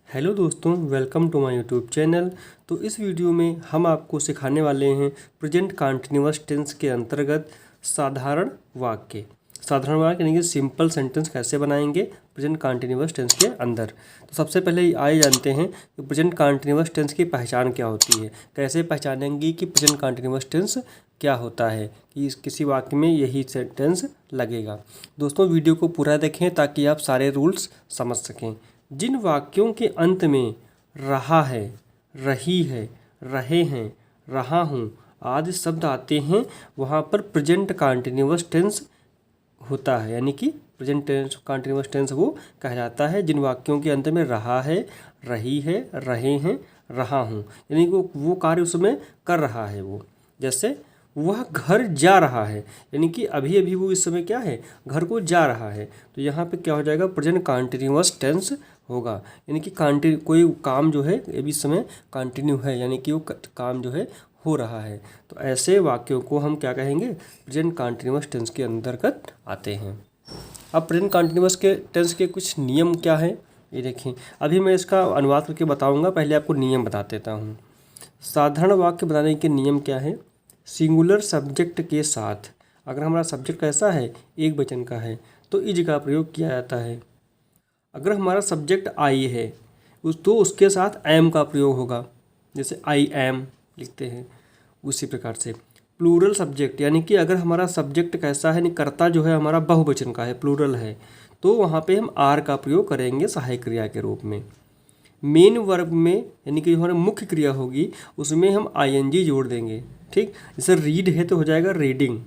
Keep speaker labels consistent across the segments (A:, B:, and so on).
A: Hello दोस्तों, welcome to my YouTube channel. तो इस वीडियो में हम आपको सिखाने वाले हैं प्रेजेंट कंटिन्यूअस टेंस के अंतर्गत साधारण वाक्य। साधारण वाक्य यानी कि सिंपल सेंटेंस कैसे बनाएंगे प्रेजेंट कंटिन्यूअस टेंस के अंदर। तो सबसे पहले आइए जानते हैं कि प्रेजेंट कंटिन्यूअस टेंस की पहचान क्या होती है, कैसे पहचानेंगे कि प्रेजेंट कंटिन्यूअस टेंस क्या होता है, कि किसी वाक्य में यही सेंटेंस लगेगा। दोस्तों वीडियो को पूरा देखें ताकि आप सारे रूल्स समझ सकें। जिन वाक्यों के अंत में रहा है, रही है, रहे हैं, रहा हूँ आदि शब्द आते हैं वहाँ पर प्रेजेंट कंटिन्यूअस टेंस होता है, यानी कि प्रेजेंट टेंस कंटिन्यूअस टेंस वो कहलाता है जिन वाक्यों के अंत में रहा है, रही है, रहे हैं, रहा हूँ, यानी कि वो कार्य उसमें कर रहा है। वो जैसे वह घर जा रहा है, यानी कि अभी अभी वो इस समय क्या है, घर को जा रहा है। तो यहाँ पे क्या हो जाएगा, प्रेजेंट कंटिन्यूअस टेंस होगा, यानी कि कोई काम जो है अभी इस समय कंटिन्यू है, यानी कि वो काम जो है हो रहा है। तो ऐसे वाक्यों को हम क्या कहेंगे, प्रेजेंट कंटिन्यूअस टेंस के अंतर्गत आते हैं। अब प्रेजेंट कंटिन्यूअस के टेंस के कुछ नियम क्या है ये देखें। अभी मैं इसका अनुवाद करके बताऊंगा, पहले आपको नियम बता देता हूँ। साधारण वाक्य बनाने के नियम क्या है। सिंगुलर सब्जेक्ट के साथ, अगर हमारा सब्जेक्ट कैसा है, एक वचन का है, तो इज का प्रयोग किया जाता है। अगर हमारा सब्जेक्ट आई है तो उसके साथ एम का प्रयोग होगा, जैसे आई एम लिखते हैं उसी प्रकार से। प्लूरल सब्जेक्ट, यानी कि अगर हमारा सब्जेक्ट कैसा है, कर्ता जो है हमारा बहुवचन का है, प्लूरल है, तो वहाँ पे हम आर का प्रयोग करेंगे सहायक क्रिया के रूप में। मेन वर्ब में, यानी कि जो हमारी मुख्य क्रिया होगी उसमें हम आईएनजी जोड़ देंगे। ठीक, जैसे रीड है तो हो जाएगा रीडिंग,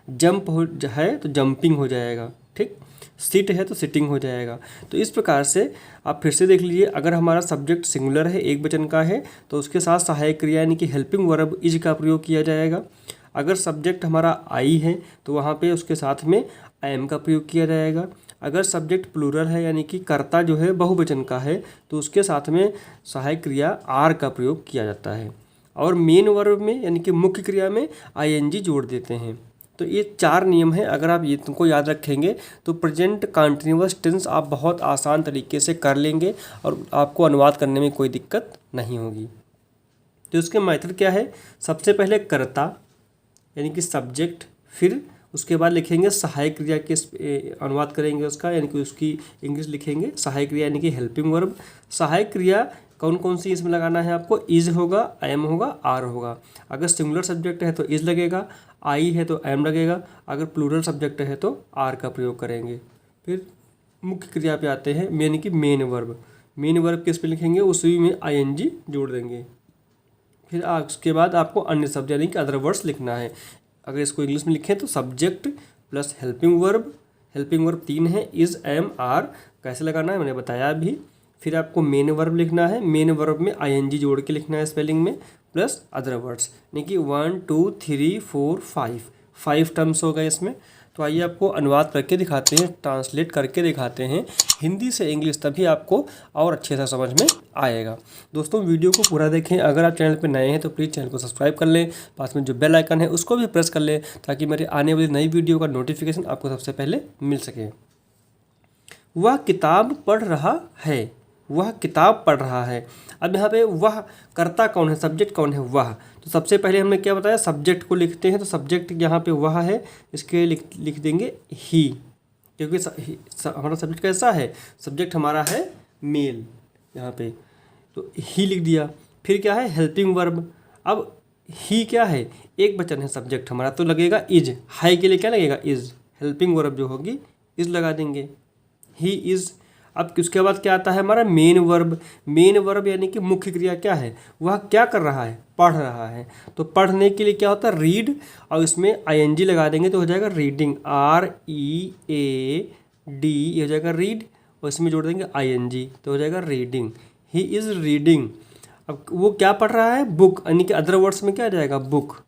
A: जंप हो है तो जंपिंग हो जाएगा, ठीक, सिट है तो सिटिंग हो जाएगा। तो इस प्रकार से आप फिर से देख लीजिए, अगर हमारा सब्जेक्ट सिंगुलर है, एक वचन का है, तो उसके साथ सहायक क्रिया यानी कि हेल्पिंग वर्ब इज का प्रयोग किया जाएगा। अगर सब्जेक्ट हमारा आई है तो वहाँ पे उसके साथ में एम का प्रयोग किया जाएगा। अगर सब्जेक्ट प्लूरल है, यानी कि कर्ता जो है बहुवचन का है, तो उसके साथ में सहायक क्रिया आर का प्रयोग किया जाता है। और मेन वर्ब में, यानी कि मुख्य क्रिया में आईएनजी जोड़ देते हैं। तो ये चार नियम है, अगर आप ये तुमको याद रखेंगे तो प्रेजेंट कंटिन्यूअस टेंस आप बहुत आसान तरीके से कर लेंगे और आपको अनुवाद करने में कोई दिक्कत नहीं होगी। तो इसके मेथड क्या है, सबसे पहले कर्ता यानी कि सब्जेक्ट, फिर उसके बाद लिखेंगे सहायक क्रिया के अनुवाद करेंगे उसका, यानी कि उसकी इंग्लिश लिखेंगे सहायक क्रिया यानी कि हेल्पिंग वर्ब। सहायक क्रिया कौन कौन सी इसमें लगाना है आपको, इज होगा, एम होगा, आर होगा। अगर सिंगुलर सब्जेक्ट है तो इज लगेगा, आई है तो एम लगेगा, अगर प्लूरल सब्जेक्ट है तो आर का प्रयोग करेंगे। फिर मुख्य क्रिया पे आते हैं, यानी कि मेन वर्ब। मेन वर्ब किस पे लिखेंगे, उसी में आईएनजी जोड़ देंगे। फिर उसके बाद आपको अन्य शब्द यानी कि अदर वर्ड्स लिखना है। अगर इसको इंग्लिश में लिखें तो subject plus helping verb, helping verb 3 है, इज, एम, आर, कैसे लगाना है मैंने बताया अभी। फिर आपको मेन वर्ब लिखना है, मेन वर्ब में आईएनजी जोड़ के लिखना है स्पेलिंग में, प्लस अदर वर्ड्स, यानी कि 1 2 3 4 5 टर्म्स हो गए इसमें। तो आइए आपको अनुवाद करके दिखाते हैं, ट्रांसलेट करके दिखाते हैं हिंदी से इंग्लिश, तभी आपको और अच्छे से समझ में आएगा। दोस्तों वीडियो को पूरा देखें। अगर आप चैनल पर नए हैं तो प्लीज़ चैनल को सब्सक्राइब कर लें, पास में जो बेल आइकन है उसको भी प्रेस कर लें ताकि मेरे आने वाली नई वीडियो का नोटिफिकेशन आपको सबसे पहले मिल सके। वह किताब पढ़ रहा है, वह किताब पढ़ रहा है। अब यहाँ पे वह कर्ता कौन है, सब्जेक्ट कौन है, वह। तो सबसे पहले हमने क्या बताया, सब्जेक्ट को लिखते हैं, तो सब्जेक्ट यहाँ पे वह है, इसके लिख देंगे ही, क्योंकि हमारा सब्जेक्ट कैसा है, सब्जेक्ट हमारा है मेल यहाँ पे, तो ही लिख दिया। फिर क्या है, हेल्पिंग वर्ब। अब ही क्या है, एक वचन है सब्जेक्ट हमारा, तो लगेगा इज, हाई के लिए क्या लगेगा, इज। हेल्पिंग वर्ब जो होगी इज लगा देंगे, ही इज। अब उसके बाद क्या आता है हमारा मेन वर्ब। मेन वर्ब यानी कि मुख्य क्रिया क्या है, वह क्या कर रहा है, पढ़ रहा है। तो पढ़ने के लिए क्या होता है, रीड, और इसमें आईएनजी लगा देंगे तो हो जाएगा रीडिंग, READ, ये हो जाएगा रीड, और इसमें जोड़ देंगे आईएनजी तो हो जाएगा रीडिंग। He is reading. अब वो क्या पढ़ रहा है, बुक, यानी कि अदर वर्ड्स में क्या आ जाएगा, बुक,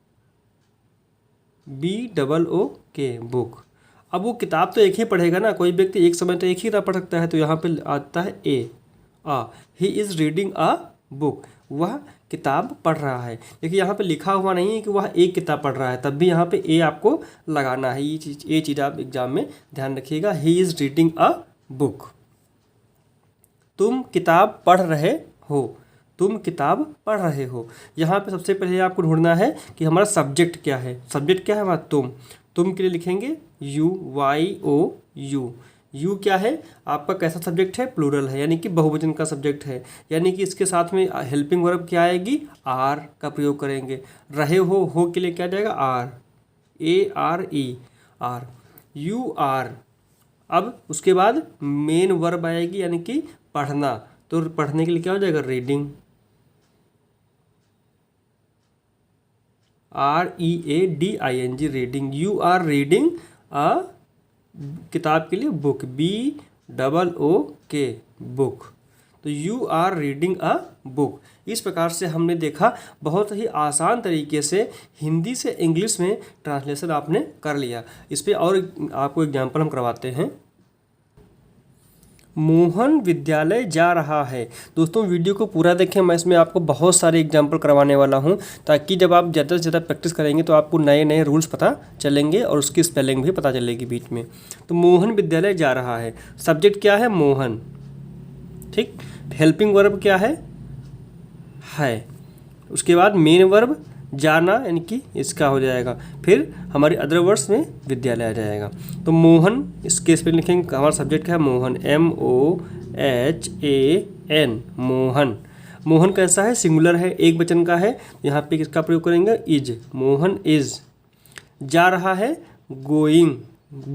A: BOOK, बुक। अब वो किताब तो एक ही पढ़ेगा ना, कोई व्यक्ति एक समय तो एक ही किताब पढ़ सकता है, तो यहाँ पे आता है he is reading a book, वह किताब पढ़ रहा है। देखिए यहाँ पे लिखा हुआ नहीं है कि वह एक किताब पढ़ रहा है, तब भी यहाँ पे ए आपको लगाना है। ये चीज़ आप एग्जाम में ध्यान रखिएगा, he is reading a book. तुम किताब पढ़ रहे हो, तुम किताब पढ़ रहे हो। यहाँ पे सबसे पहले आपको ढूंढना है कि हमारा सब्जेक्ट क्या है। सब्जेक्ट क्या है हमारा तुम के लिए लिखेंगे YOU। यू क्या है आपका, कैसा सब्जेक्ट है, प्लूरल है यानी कि बहुवचन का सब्जेक्ट है, यानी कि इसके साथ में हेल्पिंग वर्ब क्या आएगी, आर का प्रयोग करेंगे। रहे हो के लिए क्या जाएगा, आर, ARE, आर, UR। अब उसके बाद मेन वर्ब आएगी यानी कि पढ़ना, तो पढ़ने के लिए क्या हो जाएगा, reading, READING, reading. You are reading a, किताब के लिए बुक, BOOK, बुक। तो you are reading a book. इस प्रकार से हमने देखा बहुत ही आसान तरीके से हिंदी से इंग्लिश में ट्रांसलेशन आपने कर लिया। इस पर और आपको एग्जाम्पल हम करवाते हैं। मोहन विद्यालय जा रहा है। दोस्तों वीडियो को पूरा देखें, मैं इसमें आपको बहुत सारे एग्जाम्पल करवाने वाला हूं, ताकि जब आप ज़्यादा से ज़्यादा प्रैक्टिस करेंगे तो आपको नए नए रूल्स पता चलेंगे और उसकी स्पेलिंग भी पता चलेगी बीच में। तो मोहन विद्यालय जा रहा है, सब्जेक्ट क्या है, मोहन, ठीक। हेल्पिंग वर्ब क्या है, उसके बाद मेन वर्ब जाना यानी कि इसका हो जाएगा, फिर हमारे अदर वर्ड्स में विद्यालय आ जाएगा। तो मोहन, इस केस पे लिखेंगे हमारा सब्जेक्ट क्या है, मोहन, MOHAN, मोहन। मोहन कैसा है, सिंगुलर है, एक वचन का है, यहाँ पे किसका प्रयोग करेंगे, इज, मोहन इज। जा रहा है, गोइंग,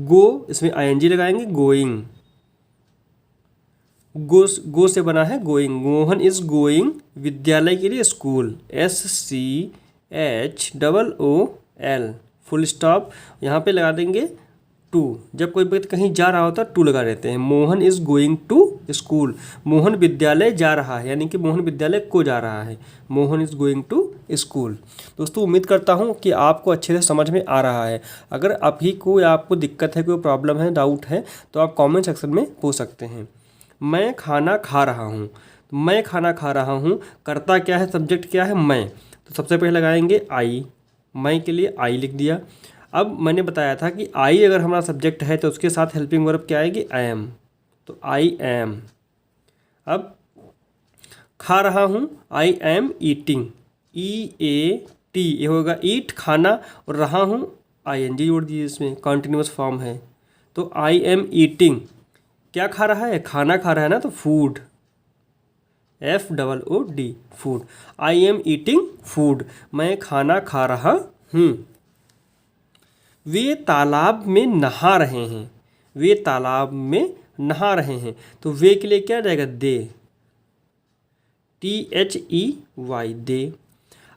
A: गो इसमें ING लगाएंगे, गोइंग, गो से बना है गोइंग, मोहन इज गोइंग विद्यालय के लिए, स्कूल, SCHOOL, फुल स्टॉप, यहाँ पे लगा देंगे टू। जब कोई व्यक्ति कहीं जा रहा होता है टू लगा देते हैं। Mohan is going to school, Mohan विद्यालय जा रहा है यानी कि मोहन विद्यालय को जा रहा है, Mohan is going to school. दोस्तों उम्मीद करता हूँ कि आपको अच्छे से समझ में आ रहा है। अगर अभी कोई आपको दिक्कत है, कोई प्रॉब्लम है, डाउट है, तो आप कॉमेंट सेक्शन में पूछ सकते हैं। मैं खाना खा रहा हूँ, मैं खाना खा रहा हूँ, कर्ता क्या है, सब्जेक्ट क्या है, मैं। तो सबसे पहले लगाएंगे आई, मैं के लिए आई लिख दिया। अब मैंने बताया था कि आई अगर हमारा सब्जेक्ट है तो उसके साथ हेल्पिंग वर्ब क्या आएगी, एम, तो आई एम। अब खा रहा हूँ, आई एम ईटिंग, EAT, ये होगा ईट, खाना, और रहा हूँ ING जोड़ दीजिए, इसमें कॉन्टिन्यूस फॉर्म है। तो आई एम ईटिंग, क्या खा रहा है, खाना खा रहा है ना, तो food, FOOD, food. I am eating food, मैं खाना खा रहा हूँ। वे तालाब में नहा रहे हैं, वे तालाब में नहा रहे हैं, तो वे के लिए क्या जाएगा, दे, THEY, दे।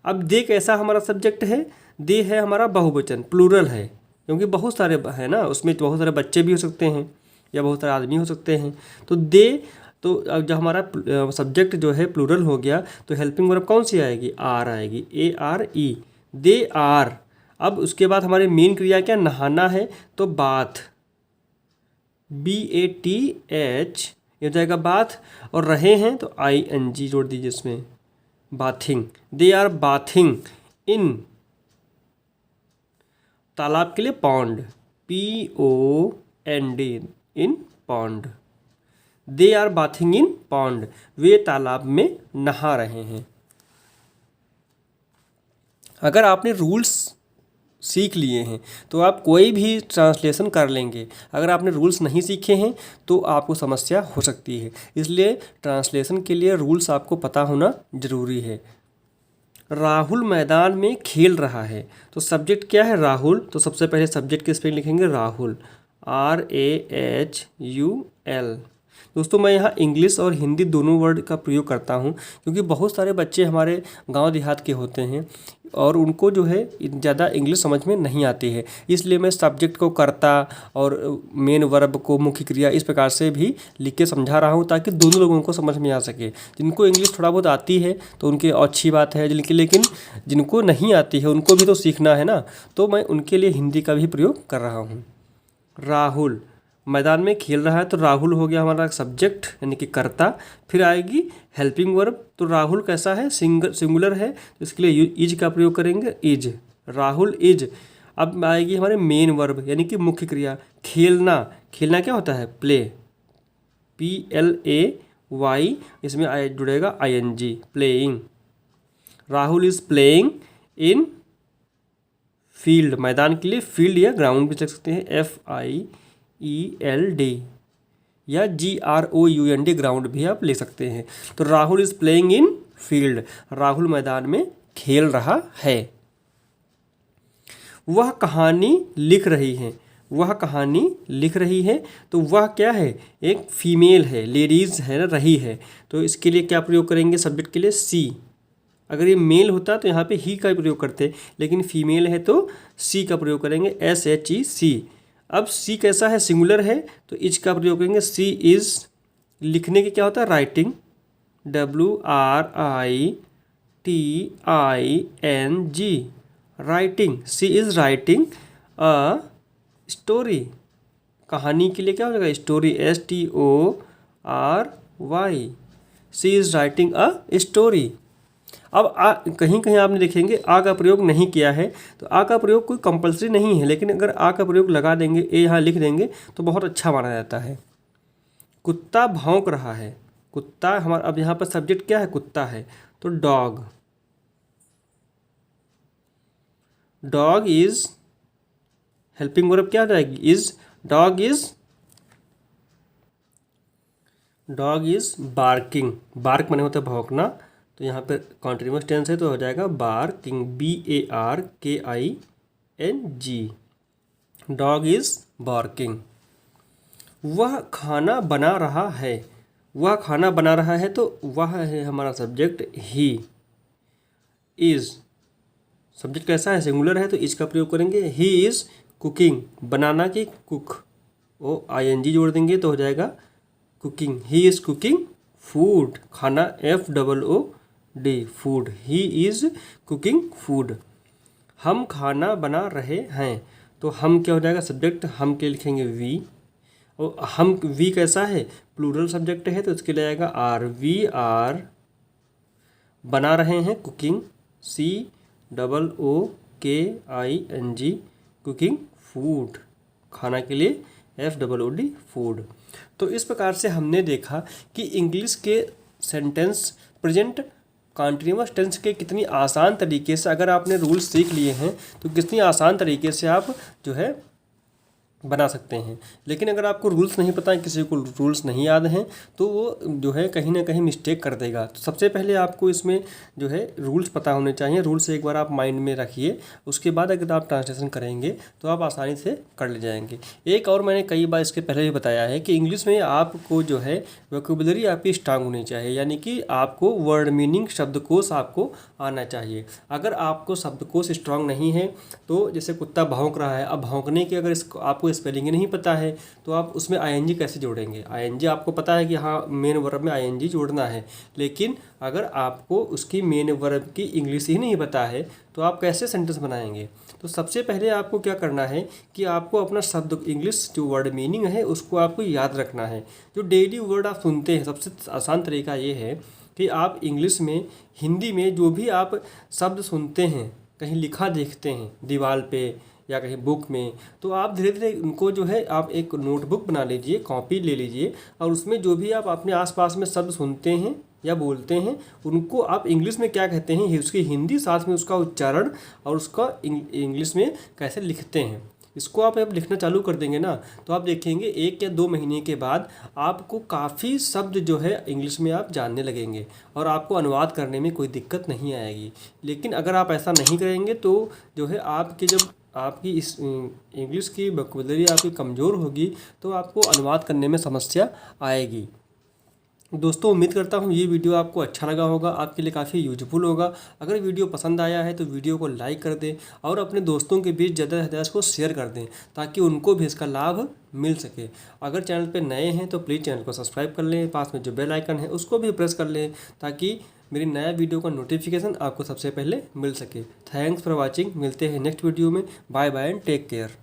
A: अब दे कैसा हमारा सब्जेक्ट है, दे है हमारा बहुवचन, प्लूरल है, क्योंकि बहुत सारे है ना, उसमें बहुत सारे बच्चे भी हो सकते हैं या बहुत सारे आदमी हो सकते हैं। तो दे, तो अब जब हमारा सब्जेक्ट जो है प्लूरल हो गया तो हेल्पिंग वर्ब कौन सी आएगी, आर आएगी, ARE, दे आर। अब उसके बाद हमारी मेन क्रिया क्या, नहाना है, तो बाथ, BATH, ये हो जाएगा बाथ, और रहे हैं तो ING जोड़ दीजिए इसमें, bathing, they are bathing in, तालाब के लिए pond, POND, in pond, they are bathing in pond, वे तालाब में नहा रहे हैं। अगर आपने रूल्स सीख लिए हैं तो आप कोई भी ट्रांसलेशन कर लेंगे। अगर आपने रूल्स नहीं सीखे हैं तो आपको समस्या हो सकती है, इसलिए ट्रांसलेशन के लिए रूल्स आपको पता होना ज़रूरी है। राहुल मैदान में खेल रहा है, तो सब्जेक्ट क्या है, राहुल, तो सबसे पहले सब्जेक्ट के स्पेलिंग लिखेंगे, राहुल, RAHUL। दोस्तों मैं यहाँ इंग्लिश और हिंदी दोनों वर्ड का प्रयोग करता हूँ, क्योंकि बहुत सारे बच्चे हमारे गांव देहात के होते हैं और उनको जो है ज़्यादा इंग्लिश समझ में नहीं आती है, इसलिए मैं सब्जेक्ट को कर्ता और मेन वर्ब को मुख्य क्रिया इस प्रकार से भी लिख के समझा रहा हूँ, ताकि दोनों लोगों को समझ में आ सके। जिनको इंग्लिश थोड़ा बहुत आती है तो उनकी अच्छी बात है, लेकिन जिनको नहीं आती है उनको भी तो सीखना है ना, तो मैं उनके लिए हिंदी का भी प्रयोग कर रहा हूँ। राहुल मैदान में खेल रहा है, तो राहुल हो गया हमारा सब्जेक्ट यानी कि कर्ता। फिर आएगी हेल्पिंग वर्ब, तो राहुल कैसा है, सिंगुलर है, तो इसके लिए इज का प्रयोग करेंगे, इज, राहुल इज। अब आएगी हमारे मेन वर्ब यानी कि मुख्य क्रिया, खेलना, खेलना क्या होता है, प्ले, वाई, इसमें जुड़ेगा ING, playing. Rahul is playing in field, मैदान के लिए फील्ड या ग्राउंड भी लिख सकते हैं, FIELD, या GROUND, ग्राउंड भी आप ले सकते हैं। तो Rahul is playing in field, Rahul मैदान में खेल रहा है। वह कहानी लिख रही है, वह कहानी लिख रही है, तो वह क्या है, एक फीमेल है, लेडीज़ है ना, रही है, तो इसके लिए क्या प्रयोग करेंगे, सब्जेक्ट के लिए सी। अगर ये मेल होता तो यहाँ पे ही का प्रयोग करते, लेकिन फीमेल है तो सी का प्रयोग करेंगे, SHEC। अब सी कैसा है, सिंगुलर है, तो इज का प्रयोग करेंगे, सी इज़। लिखने के क्या होता है, writing, WRITING, writing, she is writing a story. कहानी के लिए क्या हो जाएगा, story, STORY, she is writing a story. अब कहीं कहीं आपने देखेंगे आ का प्रयोग नहीं किया है, तो आ का प्रयोग कोई कंपलसरी नहीं है, लेकिन अगर आ का प्रयोग लगा देंगे, ए यहाँ लिख देंगे तो बहुत अच्छा माना जाता है। कुत्ता भौंक रहा है, कुत्ता हमारा, अब यहाँ पर सब्जेक्ट क्या है, कुत्ता है, तो dog, dog is, helping verb क्या हो जाएगी, is, dog is barking, bark माने होता है भौंकना, तो यहाँ पर कॉन्टिन्यूअस टेंस है तो हो जाएगा barking, BARKING, dog is barking. वह खाना बना रहा है, वह खाना बना रहा है, तो वह है हमारा सब्जेक्ट, ही इज, सब्जेक्ट कैसा है, सिंगुलर है, तो इसका प्रयोग करेंगे, ही इज कुकिंग, बनाना की कुक, ओ ING जोड़ देंगे तो हो जाएगा cooking, he is cooking food, खाना, FOOD, food, he is cooking food. हम खाना बना रहे हैं, तो हम क्या हो जाएगा, सब्जेक्ट, हम के लिखेंगे वी, और हम, वी कैसा है, प्लूरल सब्जेक्ट है, तो इसके लिए आएगा आर, वी आर, बना रहे हैं कुकिंग, COOKING, कुकिंग फूड, खाना के लिए FOOD, फूड। तो इस प्रकार से हमने देखा कि इंग्लिश के सेंटेंस प्रेजेंट कॉन्टिन्यूअस टेंस के कितनी आसान तरीके से, अगर आपने रूल्स सीख लिए हैं तो कितनी आसान तरीके से आप जो है बना सकते हैं। लेकिन अगर आपको रूल्स नहीं पता है, किसी को रूल्स नहीं याद हैं, तो वो जो है कहीं ना कहीं मिस्टेक कर देगा। तो सबसे पहले आपको इसमें जो है रूल्स पता होने चाहिए, रूल्स एक बार आप माइंड में रखिए, उसके बाद अगर आप ट्रांसलेशन करेंगे तो आप आसानी से कर ले जाएंगे। एक और मैंने कई बार इसके पहले भी बताया है कि इंग्लिश में आपको जो है वोकैबुलरी आपकी स्ट्रांग होनी चाहिए, यानी कि आपको वर्ड मीनिंग, शब्दकोश आपको आना चाहिए। अगर आपको शब्दकोश स्ट्रांग नहीं है, तो जैसे कुत्ता भौंक रहा है, अब भौंकने के अगर आपको स्पेलिंग नहीं पता है तो आप उसमें ING कैसे जोड़ेंगे। ING आपको पता है कि हाँ मेन वर्ब में ING जोड़ना है, लेकिन अगर आपको उसकी मेन वर्ब की इंग्लिश ही नहीं पता है तो आप कैसे सेंटेंस बनाएंगे। तो सबसे पहले आपको क्या करना है कि आपको अपना शब्द, इंग्लिश जो वर्ड मीनिंग है उसको आपको याद रखना है। जो डेली वर्ड आप सुनते हैं, सबसे आसान तरीका ये है कि आप इंग्लिश में, हिंदी में जो भी आप शब्द सुनते हैं, कहीं लिखा देखते हैं दीवार पे या कहीं बुक में, तो आप धीरे धीरे उनको जो है आप एक नोटबुक बना लीजिए, कॉपी ले लीजिए, और उसमें जो भी आप अपने आसपास में शब्द सुनते हैं या बोलते हैं उनको आप इंग्लिश में क्या कहते हैं, उसकी हिंदी साथ में उसका उच्चारण और उसका इंग्लिश में कैसे लिखते हैं, इसको आप अब लिखना चालू कर देंगे ना, तो आप देखेंगे 1 या 2 महीने के बाद आपको काफ़ी शब्द जो है इंग्लिश में आप जानने लगेंगे और आपको अनुवाद करने में कोई दिक्कत नहीं आएगी। लेकिन अगर आप ऐसा नहीं करेंगे तो जो है आपकी, जब आपकी इस इंग्लिश की वोकैबुलरी आपकी कमज़ोर होगी तो आपको अनुवाद करने में समस्या आएगी। दोस्तों उम्मीद करता हूँ ये वीडियो आपको अच्छा लगा होगा, आपके लिए काफ़ी यूजफुल होगा। अगर वीडियो पसंद आया है तो वीडियो को लाइक कर दें और अपने दोस्तों के बीच ज़्यादा से ज़्यादा इसको शेयर कर दें ताकि उनको भी इसका लाभ मिल सके। अगर चैनल पे नए हैं तो प्लीज़ चैनल को सब्सक्राइब कर लें, पास में जो बेल आइकन है उसको भी प्रेस कर लें ताकि मेरी नया वीडियो का नोटिफिकेशन आपको सबसे पहले मिल सके। थैंक्स फॉर वॉचिंग, मिलते हैं नेक्स्ट वीडियो में। Bye bye and take care.